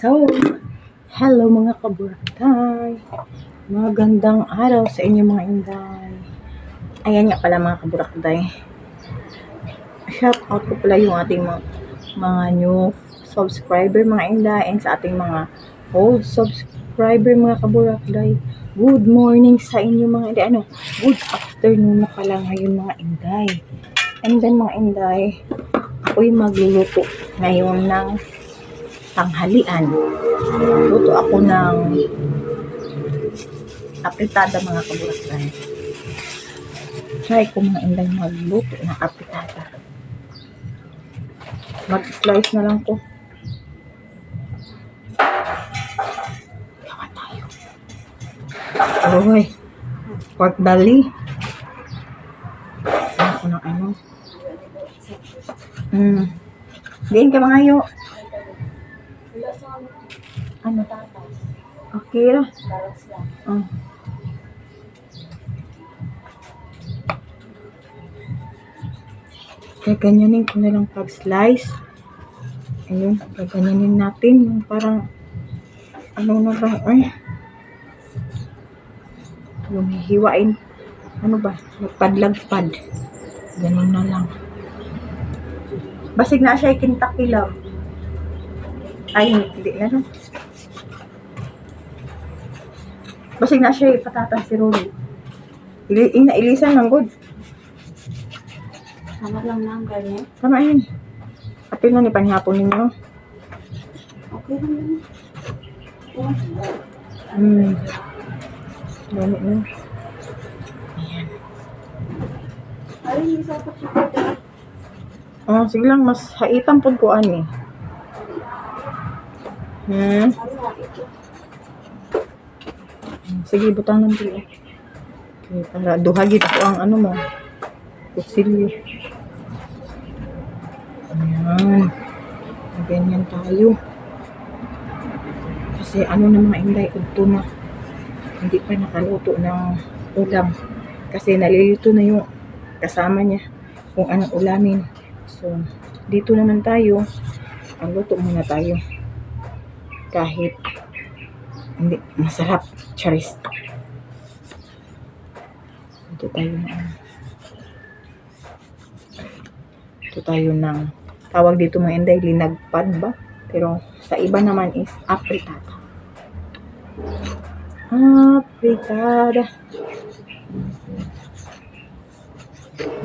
So, hello mga kaburakday. Magandang araw sa inyo mga inday. Ayan nga pala mga kaburakday. Shout out ko pala yung ating mga new subscriber mga inday and sa ating mga old subscriber mga kaburakday. Good morning sa inyo mga inday. Good afternoon na pala ngayon mga inday. And then mga inday, ako'y magluluto ngayon ng tanghalian. Luto ako ng apritada mga kaburakday. Try ko mga inday magluto ng apritada. Mag-slice na lang ko. Yawa tayo. Oy, pork belly. Ako ng ano. Diyan ka mga yo. Ano? Okay lah. Kaya ganyanin ko na lang pag-slice. Ayun, gaganyanin natin. Yung parang, ano na ba? Ay. Yung hiwain. Ano ba? Lagpad-lagpad. Ganun na lang. Basig na siya Kentucky lang. Ay, hindi na lang. Basig na siya patatas si Rolly. Ilisan lang good. Sama lang lang ganyan. Tama yun. Apil na ni panihapon ninyo. Okay lang yun. Dami na. Ayan. Ay, isa pa siya. Oh, sige lang. Mas haitan po ko ani. Sige, butang ng pili. Okay, para duhagit ko ang ano mo. Kusilyo. Ayan. Ganyan tayo. Kasi ano na mga inday, udto na. Hindi pa nakaluto ng ulam. Kasi nalilito na yung kasama niya. Kung anong ulamin. So, dito naman tayo. Ang luto muna tayo. Kahit hindi masarap. Charis. Ito tayo na. Ito tayo ng tawag dito mga inday, linagpad ba? Pero sa iba naman is apritada. Apritada.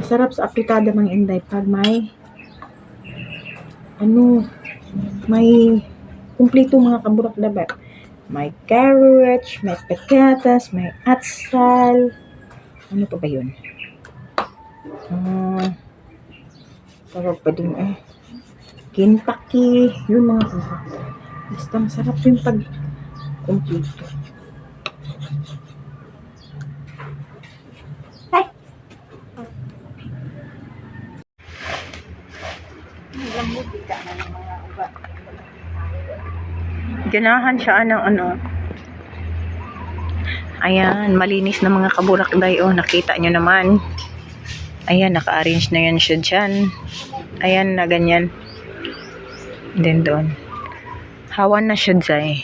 Masarap sa apritada mga inday pag may may kumpleto mga kaburakday. May carrots, may patatas, may atsal. Ano pa ba yun? Tawag pa din Kentucky. Yun mga kaburakday. Basta masarap yung pag kumpleto. Ganahan siya ng ano. Ayan, malinis na mga kaburakday. Oh, nakita nyo naman. Ayan, naka-arrange na yan siya dyan. Ayan, na ganyan. Then doon. Hawan na siya dyan.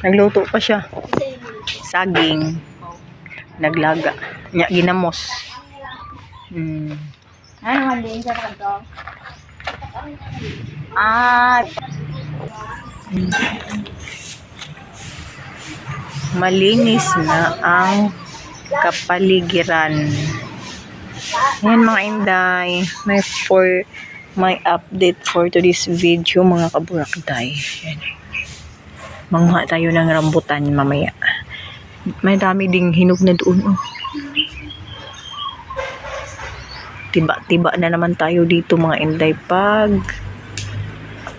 Nagluto pa siya. Saging. Naglaga. Ginamos. Ano man din sa kanto? Malinis na ang kapaligiran. Ayan mga inday. May update for today's video mga kaburakday. Manguha tayo ng rambutan mamaya. May dami ding hinog na doon. Tiba-tiba na naman tayo dito mga inday pag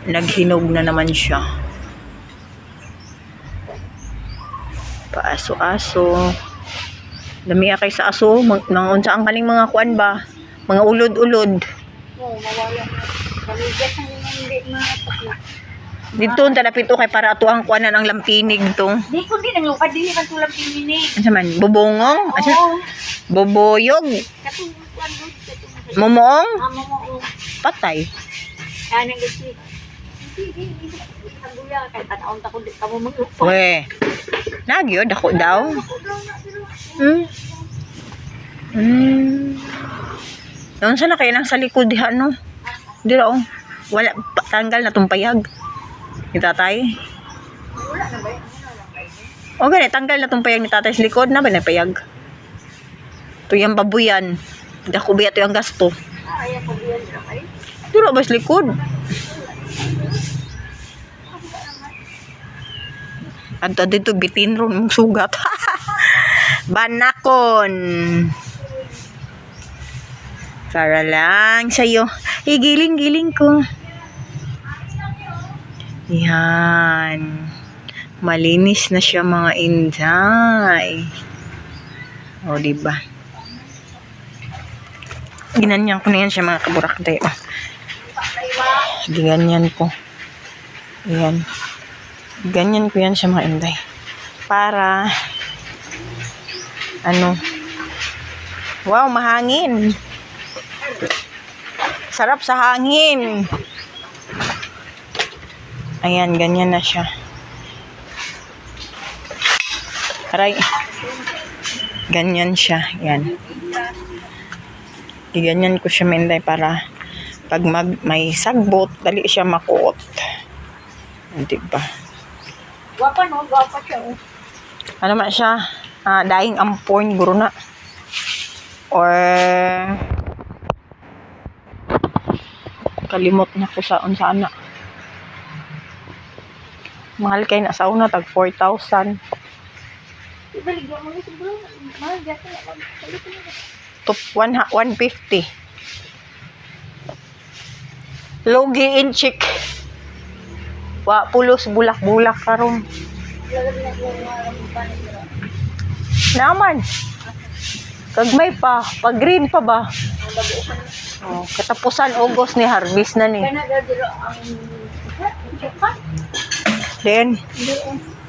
naghinog na naman siya. Paaso-aso. Dami kay sa aso. Unsa ang kaning mga kuan ba? Mga ulod-ulod. Oo, mawala. Baligyan ang hindi mga Dito ang talapito kay para ato ang kuanan ang lampinig to. Di ko din ang lupad, di man tulang pininig. Ano man? Bubongong? Ano? Oo. Boboyog? Katong kuan doon, katong Momoong? amo mo. Patay. Kaya nang gasi. Hindi. Ang guya, kahit tanaon ta ko di ka mo maglupad. We. Nagyo, dako daw. Hmm? Hmm. Noon sana kayo nang sa likod diha, no? Di raw. Wala, tanggal na tumpayag. Ni tatay. Wala na ba yun? O gani, tanggal na tumpayag ni tatay sa likod na ba napayag? Ito yung babuyan. Dako ba ito yung gasto? Ayaw ko biyan na kayo. Di raw ba sa likod? Adto dito bitin ron mong sugat. Banakon. Para lang sa'yo. Giling-giling ko. Yan. Malinis na siya mga inday. O, diba? Ginanyan ko na yan siya mga kaburakday. Ginanyan ko. Ayan. Ganyan ko yan siya mga inday. Para ano? Wow, mahangin. Sarap sa hangin. Ayan, ganyan na siya. Aray. Ganyan siya. Ayan. Ganyan ko siya minday para pag may sagbot, dali siya makuot. Diba? Gwapa no, gwapa siya. Ano man siya? Daing ampon, guro na. Or kalimot na ko saan na. Mahal kayo na sa una, tag 4,000. Ibalik mo ni siguro. Mahal dito na lang. To 150. Logi in chick. Wa pulos bulak-bulak karon. Naman. Kagmay pa, pag green pa ba? Oh, katapusan August ni harvest na ni. Kana dito ang Then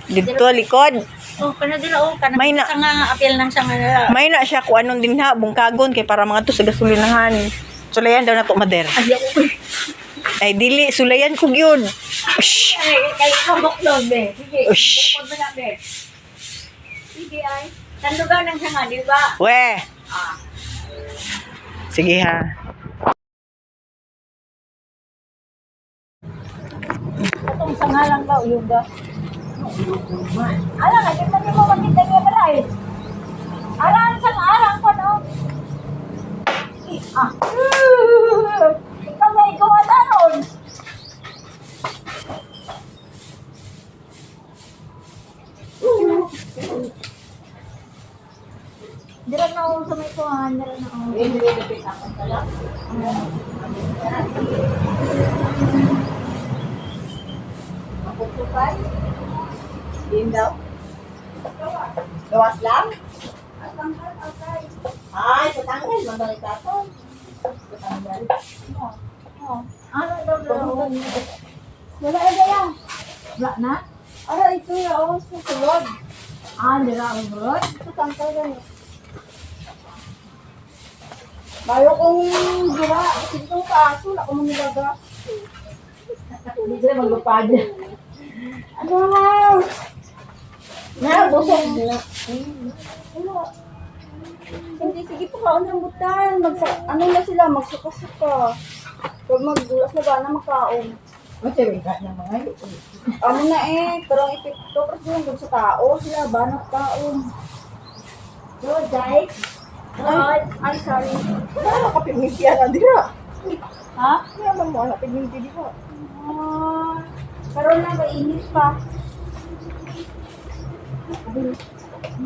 dito likod. oh, kana dito kana May na- sa nga apel nang sa nga. May na siya kung anong din ha, bungkagon kay para mga to sa gasolinahan. Sulayan daw na to mader. Ayaw ko. Ay dili sulayan ko gyud. Ush. Ay, kay kabok log be. Sige. Ush. Bukod mo na be. Sige ay. Tandugan nang sanga, di ba? We. Ah. Sige ha. Katong sanga lang daw yung da. Ala nga, di man mo makita niya pala eh. Arang sang arang pa no. Ah. Ikaw may gawa na ron. Dira na ako sa may kuhan, dira na ako. Hindi ako tala. Ako tukay. Din daw. Gawas lang? Ay, patanggal. Mabalik ako. Patanggal. Ano daw? Wala na yan. Wala na? Ara, ito yung sa sulod. Dira ang sulod? Patanggal na yun. Bayo kong gawa. Itong kaso, wala ko mong nilaga. Hindi sila maglupad. Ano? Busog na. Hindi, sige pa kaon ng butan. Ano na sila, magsuka-suka. Pag magdulas na ba na makaon. Masawin ka na mga yun. Ano na pero ang epekto kasi yung sa tao sila ba na kaon. So, guys. Ay, sorry. Ano ka pimiti na dira? Ha? Ano mo ana pimiti dira? Karoon na ba init pa?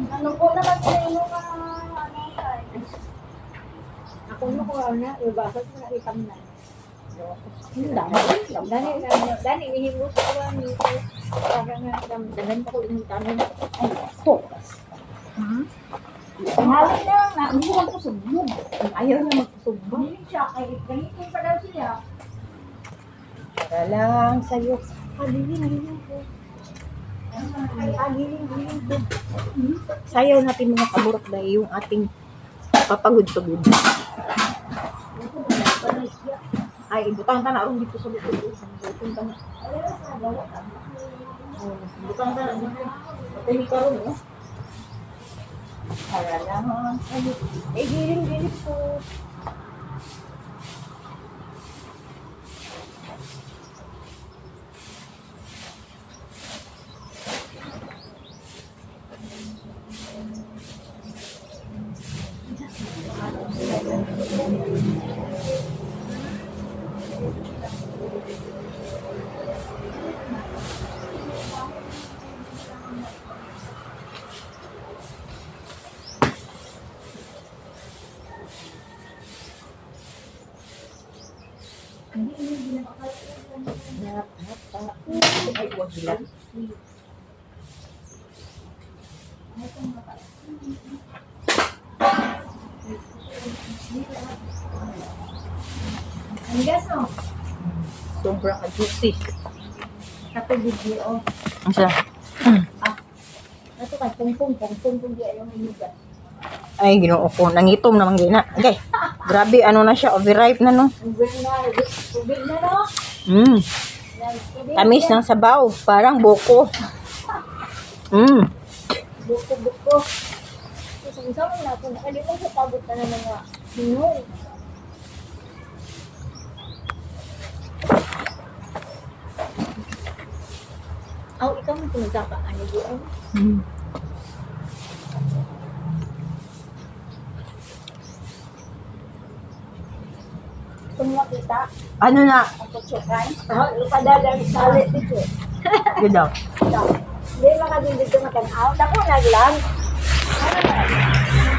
Ano po naman sa inyo ka ako mo ko na ibasa ko na itam na. Dani mihimo sa awan ni ko. Para nga dagan pa ko yung tanong. Ay, focus. Halit na na hindi lang ko sumbong. Ayaw na magsumbong. Hindi siya kay ganito pa daw siya. Para lang sa'yo. Giling ko. Giling ko. Sayaw natin mga kaburak dahil yung ating papagod-pagod. Ay, butang ka na rin dito sa butang. Butang ka na. Butang ka na dito. Patay ka rin, eh. Kaya lang. Ay, giling ko. Ay, huwag lang. Ang gas, no? Sobrang ka-juicy. Kato video. Ang siya? Ito kay pungpung di ayaw may lugar. Ay, ginoo ko. Nangitom naman gina. Okay. Grabe, ano na siya. Overripe na, no? Tubig na, no? Tamis ng sabaw. Parang buko. Buko. Isang-isang na ito. Nakalimang sa pagod na ng mga Pinoy. Ikaw mo kung nagkakaano doon. Kung makita, ano na? Ako tsukan. Padagang salit dito. Good daw. Hindi makadin dito matanaw. Dako naglang.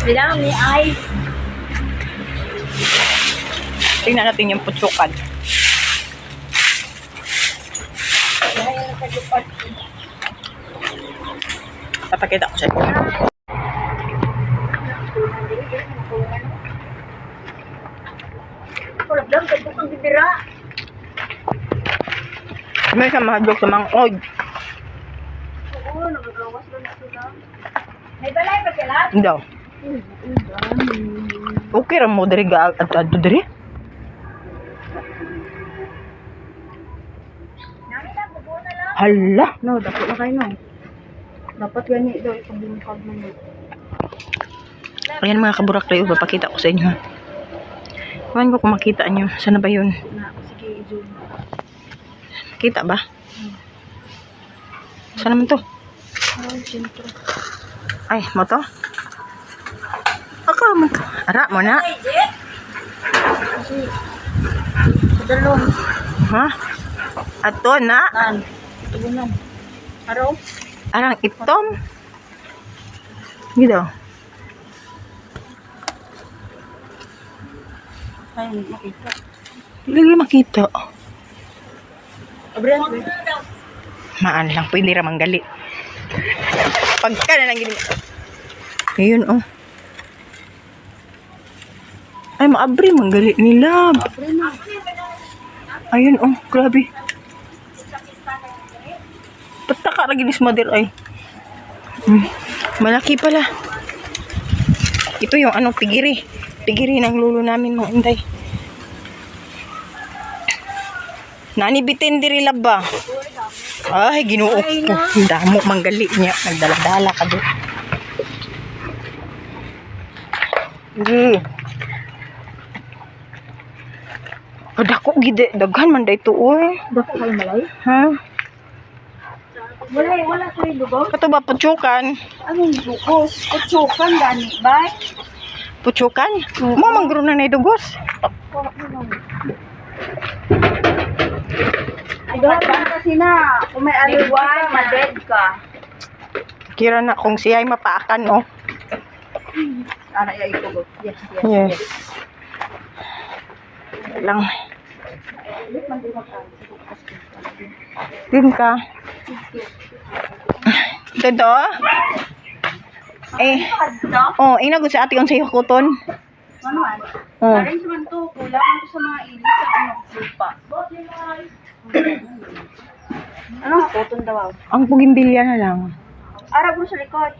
Bilang ni ay. Tingnan natin yung putsukan. Papakita ko siya. Problem, kaya kung bibira. May sa mahadlok sa mga odd. Oo, nagagawas ba na sila? May balay ba sila? Hindi. Okay, ram mo dari ga-adto dari? Hala! No, dapat na kayo, no? Dapat ganyan daw ipabungkag mo. Ayan mga kaburakday, papakita ko sa inyo. Kuhan ko kung makita nyo. Sana ba yun? Sige, i-zoom. Kita ba? Saan naman to? Ay, mo to? Ako mo to. Ara mo na. Dalong. Ha? Ato na? Tugunan. Araw? Arang itom? Gitu. Ay, makita. Hindi makita. Maan lang. Pwede ramang gali. Pagka na lang gini. Ayun, oh. Ay, maabri manggali nila. Ayun, oh. Grabe. Pataka lagi ni mother ay. Malaki pala. Ito yung ano, pigiri. Pigiri ng lulo namin mga inday. Nani bitin diri laba. Ay, ginuo ko. Damo manggali niya. Nagdala-dala ka doon. Dako gide. Daghan man day tuoy. Dako kayo malay? Ha? Wala kayo lugaw? Kato ba, putsukan? Anong dugos? Putsukan, gani ba? Putsukan? Mo manggro na na dugos? Ay, doon kasi na. Kung may aliwan, maded ka. Kira na kung siya ay mapaakan, oh. Ana, iya ito. Yes. Lang. Din ka. Todo? Eh. Oh, inagod sa ati on sa hukuton. Ano an? Karin sa man to, kulang ito sa mga ilis sa ano, lupa. Ano nga putong daw? Ang bugimbilya na lang. Arag mo sa likod.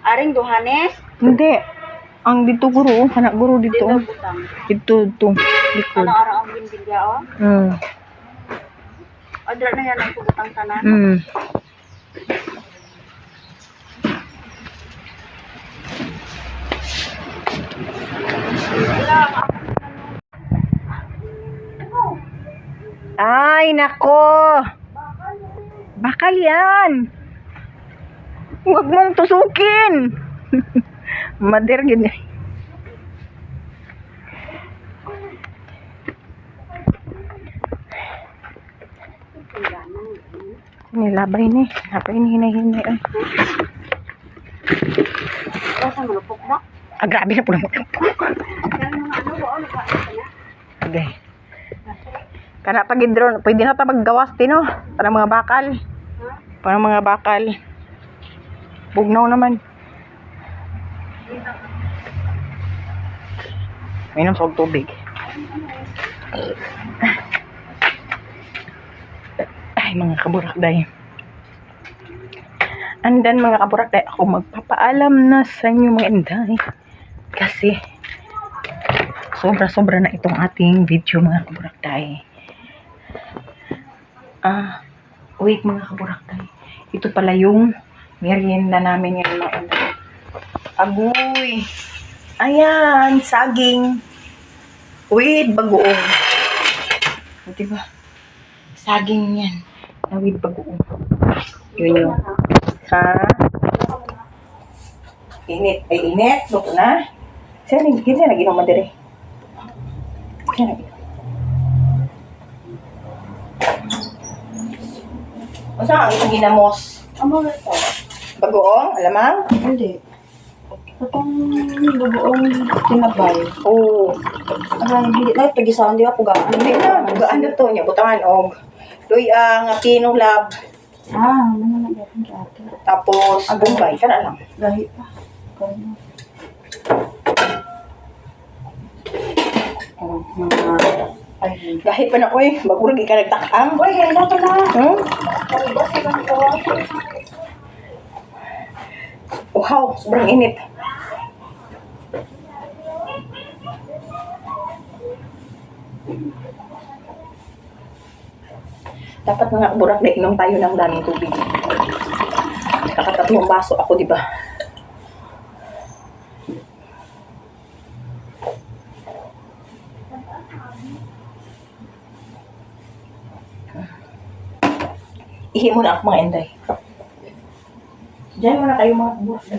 Aring duhanes. Hindi. Ang dito guro, kana guro dito. Dito butang. Dito to, likod. Ano arang ang binbilya o? Adra na yan ang butang tanan. Ay, nako! Bakal yan! Huwag mong tusukin! Mader gini. Nilabay ni. Labay ni hinahinay. Ay. Basta malupok na. Ah, grabe na po naman. Kaya mga ano ba? Okay. Kana pag drone, pwede na ta maggawas tino para mga bakal. Para mga bakal. Bugnaw naman. Minom sa tubig. Ay, mga kaburakday. Andan mga kaburakday, ako magpapaalam na sa inyo mga inday. Kasi sobra-sobra na itong ating video mga kaburakday. Wait mga kaburakday. Ito pala yung merienda namin ngayon mga inday. Agoy! Ayan, saging. With bagoong. Diba? Saging yan. Na with bagoong. Yun yung. Ha? Init. Ay, init. Luto na. Siya naginom madere. Siya naginom. O saan ang itong ginamos? Amo na ito. Bagoong? Alamang? Hindi. Itong bubuong tinabay. Oo. Ay, hindi na. Tagisahan di ako gaan. Hindi na. Gaan na to niya. Butangan og. Doy ang Pino Lab. Ano na natin sa atin. Tapos, Bombay. Kana lang. Gahi pa. Kaya. Ay, Gahit pa na ko eh. Bagurag ika nagtakam. Uy, gahi na pala. Ay, basta lang ito. Wow, sobrang init. Dapat mga kaburak na inom tayo ng daming tubig. Kakatatlong baso ako, di ba? Ihi muna ako mga inday. Diyan muna kayo mga kaburak na.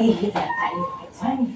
Ihi na tayo. Saan?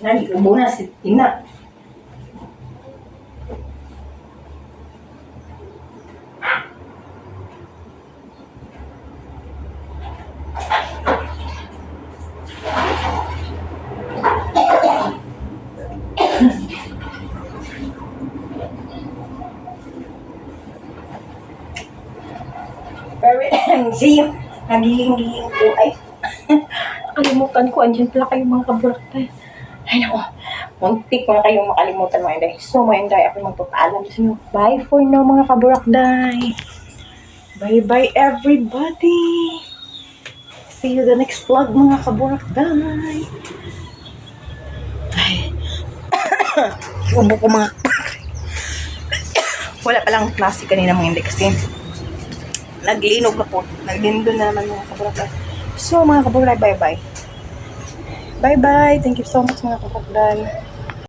Nani, ubo na si Tina. See you. Nagiging ko. Ay, nakalimutan ko. Andiyan pala kayo mga kaburaktay. Ay, naku. Muntik ko na kayong makalimutan mga inday. So, mga inday, ako magpapaalam sa inyo. Bye for now mga kaburakday. Bye-bye everybody. See you the next vlog mga kaburakday. Ay. Ubo ko mga Wala palang klase kanina mga hindi kasi naglinog na po. Naglindo na naman mga kaburakday. So mga kaburakday, bye-bye. Bye-bye. Thank you so much mga kaburakday.